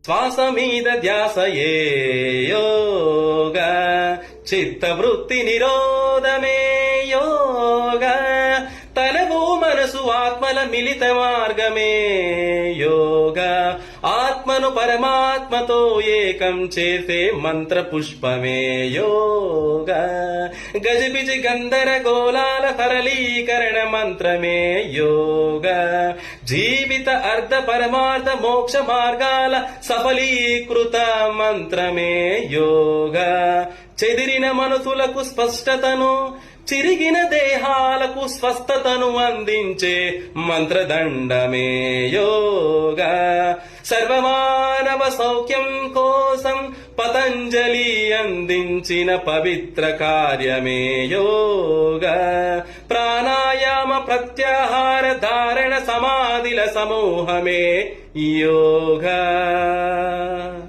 శ్వాస మీద ధ్యాసయే యోగ, చిత్తవృత్తి నిరోధమే యోగ, తనవు మనసు ఆత్మల మిలిత మార్గమే యోగ, ఆత్మను పరమాత్మతో ఏకం చేసే మంత్ర పుష్పమే యోగ, గజిబిజి గందరగోళాల సరళీకరణ మంత్రమే యోగ, జీవిత అర్ధ పరమార్థ మోక్ష మార్గాల సఫలీకృత మంత్రమే యోగ, చెదిరిన మనసులకు స్పష్టతను, చిరిగిన దేహాలకు స్వస్థతను అందించే మంత్రదండమే యోగ, సర్వమానవ సౌఖ్యం కోసం పతంజలి అందించిన పవిత్ర కార్యమే యోగ, ప్రాణాయామ ప్రత్యాహార ధారణ సమాధిల సమూహమే యోగ.